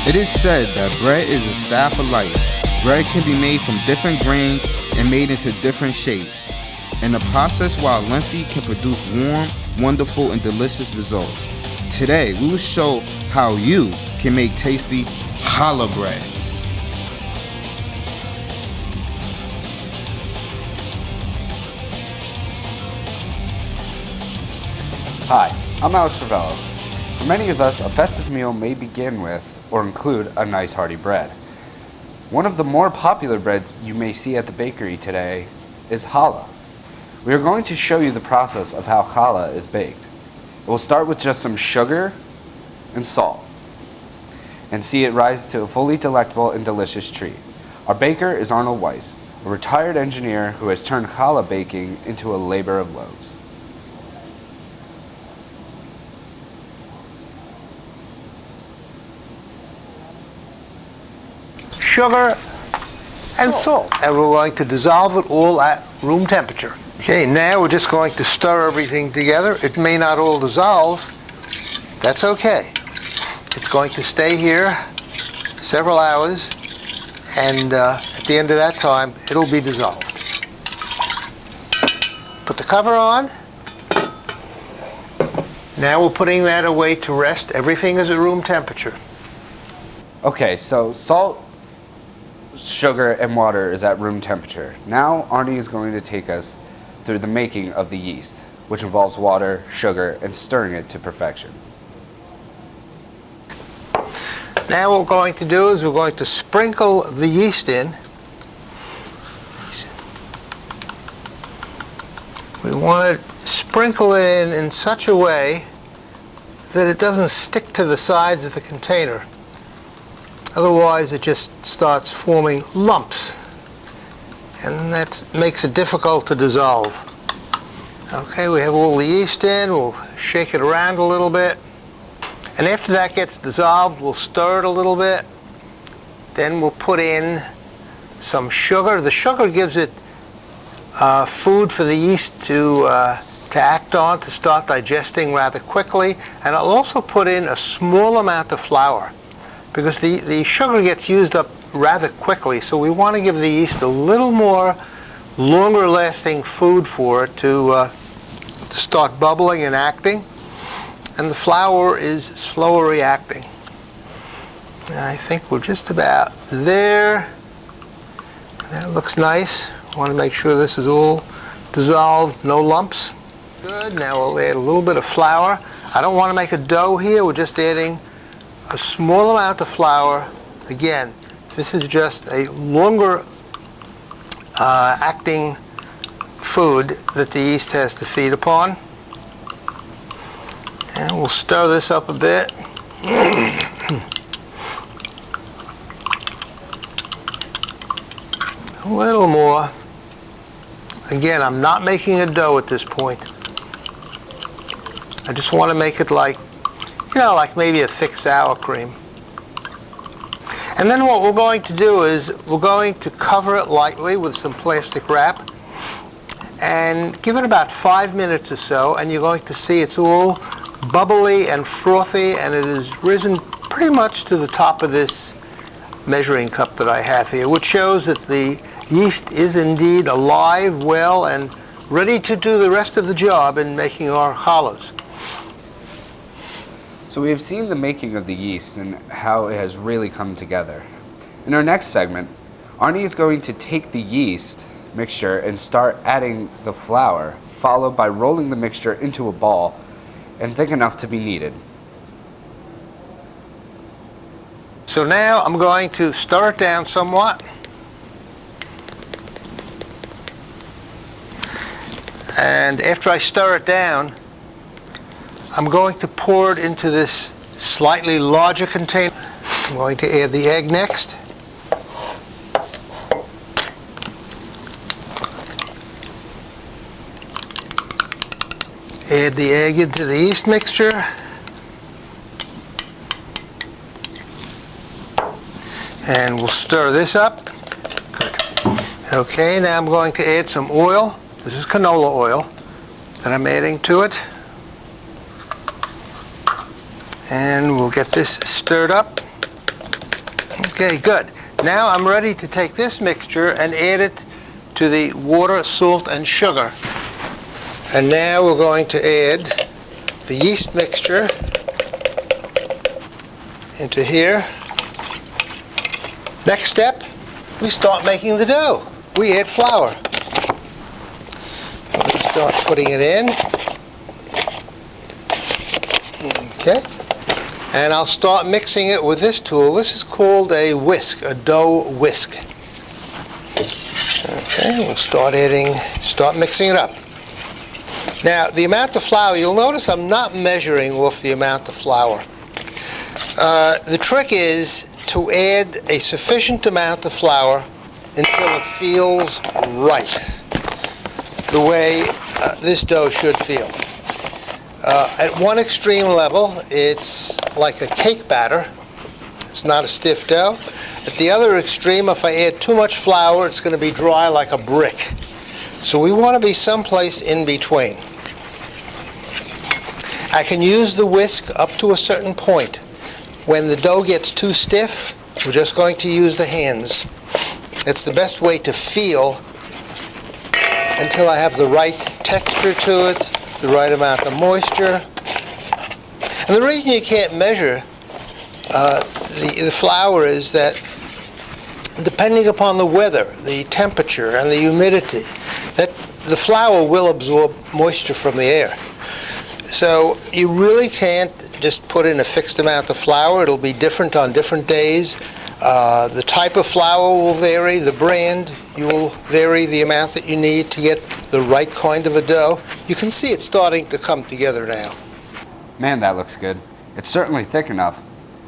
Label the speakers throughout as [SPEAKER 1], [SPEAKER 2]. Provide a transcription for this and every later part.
[SPEAKER 1] It is said that bread is a staff of life. Bread can be made from different grains and made into different shapes. And the process, while lengthy, can produce warm, wonderful, and delicious results. Today, we will show how you can make tasty challah bread.
[SPEAKER 2] Hi, I'm Alex Ravello. For many of us, a festive meal may begin with or include a nice hearty bread. One of the more popular breads you may see at the bakery today is challah. We are going to show you the process of how challah is baked. It will start with just some sugar and salt and see it rise to a fully delectable and delicious treat. Our baker is Arnold Weiss, a retired engineer who has turned challah baking into a labor of love.
[SPEAKER 3] Sugar and salt, and we're going to dissolve it all at room temperature. Okay, now we're just going to stir everything together. It may not all dissolve. That's okay. It's going to stay here several hours, and at the end of that time, it'll be dissolved. Put the cover on. Now we're putting that away to rest. Everything is at room temperature.
[SPEAKER 2] Okay, so salt, sugar, and water is at room temperature. Now Arnie is going to take us through the making of the yeast, which involves water, sugar, and stirring it to perfection.
[SPEAKER 3] Now what we're going to do is we're going to sprinkle the yeast in. We want to sprinkle it in such a way that it doesn't stick to the sides of the container. Otherwise, it just starts forming lumps, and that makes it difficult to dissolve. Okay, we have all the yeast in. We'll shake it around a little bit. And after that gets dissolved, we'll stir it a little bit. Then we'll put in some sugar. The sugar gives it food for the yeast to act on, to start digesting rather quickly. And I'll also put in a small amount of flour, because the sugar gets used up rather quickly, so we want to give the yeast a little more longer lasting food for it to start bubbling and acting. And the flour is slower reacting. And I think we're just about there. That looks nice. I want to make sure this is all dissolved, no lumps. Good, now we'll add a little bit of flour. I don't want to make a dough here, we're just adding a small amount of flour. Again, this is just a longer acting food that the yeast has to feed upon. And we'll stir this up a bit. A little more. Again, I'm not making a dough at this point. I just want to make it like maybe a thick sour cream. And then what we're going to do is we're going to cover it lightly with some plastic wrap and give it about 5 minutes or so, and you're going to see it's all bubbly and frothy, and it has risen pretty much to the top of this measuring cup that I have here, which shows that the yeast is indeed alive, well, and ready to do the rest of the job in making our challahs.
[SPEAKER 2] So we have seen the making of the yeast and how it has really come together. In our next segment, Arnie is going to take the yeast mixture and start adding the flour, followed by rolling the mixture into a ball and thick enough to be kneaded.
[SPEAKER 3] So now I'm going to stir it down somewhat. And after I stir it down, I'm going to pour it into this slightly larger container. I'm going to add the egg next. Add the egg into the yeast mixture. And we'll stir this up. Good. Okay, now I'm going to add some oil. This is canola oil that I'm adding to it. And we'll get this stirred up. Okay, good. Now I'm ready to take this mixture and add it to the water, salt, and sugar. And now we're going to add the yeast mixture into here. Next step, we start making the dough. We add flour. We start putting it in. Okay. And I'll start mixing it with this tool. This is called a whisk, a dough whisk. Okay, we'll start mixing it up. Now, the amount of flour, you'll notice I'm not measuring off the amount of flour. The trick is to add a sufficient amount of flour until it feels right, the way this dough should feel. At one extreme level, it's like a cake batter. It's not a stiff dough. At the other extreme, if I add too much flour, it's going to be dry like a brick. So we want to be someplace in between. I can use the whisk up to a certain point. When the dough gets too stiff, we're just going to use the hands. It's the best way to feel until I have the right texture to it, the right amount of moisture. And the reason you can't measure the flour is that depending upon the weather, the temperature, and the humidity, that the flour will absorb moisture from the air. So you really can't just put in a fixed amount of flour. It'll be different on different days. The type of flour will vary, the brand, you will vary the amount that you need to get the right kind of a dough. You can see it's starting to come together now.
[SPEAKER 2] Man, that looks good. It's certainly thick enough.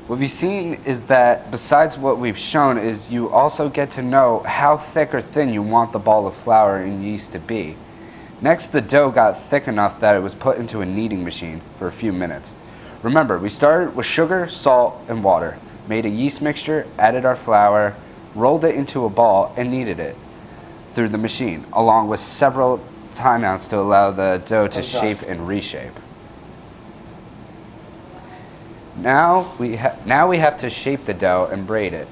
[SPEAKER 2] What we've seen is that besides what we've shown is you also get to know how thick or thin you want the ball of flour and yeast to be. Next, the dough got thick enough that it was put into a kneading machine for a few minutes. Remember, we started with sugar, salt, and water, made a yeast mixture, added our flour, rolled it into a ball, and kneaded it through the machine, along with several timeouts to allow the dough to shape and reshape. Now we have to shape the dough and braid it.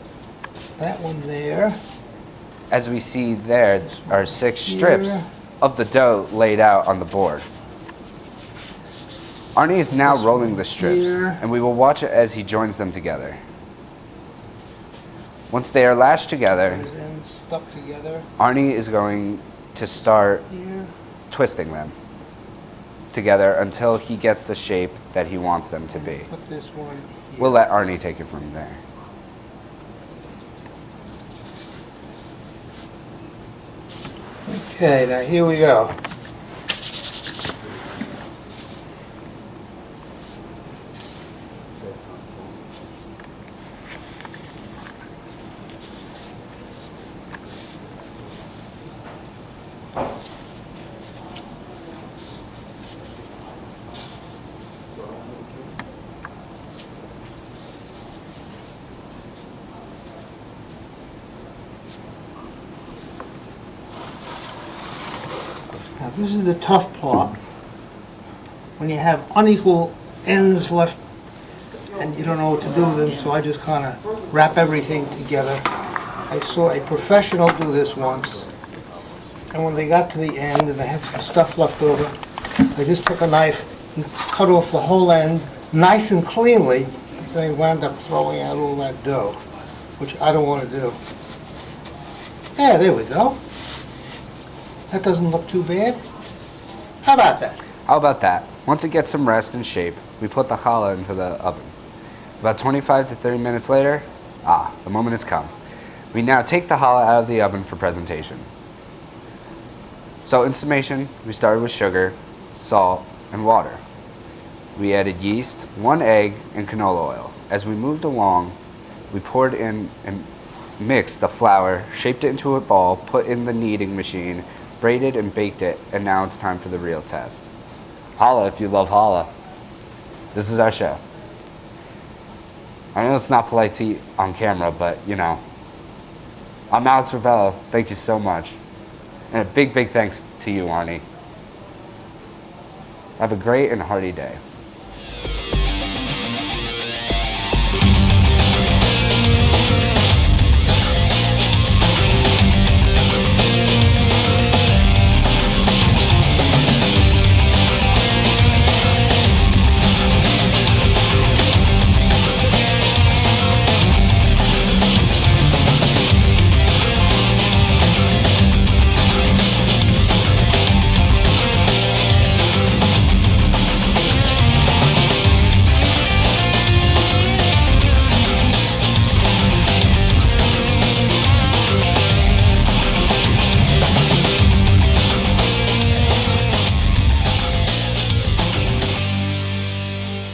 [SPEAKER 3] That one there.
[SPEAKER 2] As we see there are 6 strips of the dough laid out on the board. Arnie is now rolling the strips, and we will watch it as he joins them together. Once they are lashed together,
[SPEAKER 3] Stuck together.
[SPEAKER 2] Arnie is going to start
[SPEAKER 3] Here.
[SPEAKER 2] twisting them together until he gets the shape that he wants them to be.
[SPEAKER 3] Put this one here.
[SPEAKER 2] We'll let Arnie take it from there.
[SPEAKER 3] Okay, now here we go. Now this is the tough part. When you have unequal ends left and you don't know what to do with them, so I just kind of wrap everything together. I saw a professional do this once, and when they got to the end and they had some stuff left over, they just took a knife and cut off the whole end nice and cleanly, so they wound up throwing out all that dough, which I don't want to do. Yeah, there we go. That doesn't look too bad. How about that?
[SPEAKER 2] How about that? Once it gets some rest and shape, we put the challah into the oven. About 25 to 30 minutes later, the moment has come. We now take the challah out of the oven for presentation. So in summation, we started with sugar, salt, and water. We added yeast, 1 egg, and canola oil. As we moved along, we poured in and mixed the flour, shaped it into a ball, put in the kneading machine, braided and baked it, and now it's time for the real test. Holla if you love challah. This is our show. I know it's not polite to eat on camera, but you know. I'm Alex Ravello. Thank you so much. And a big, big thanks to you, Arnie. Have a great and hearty day.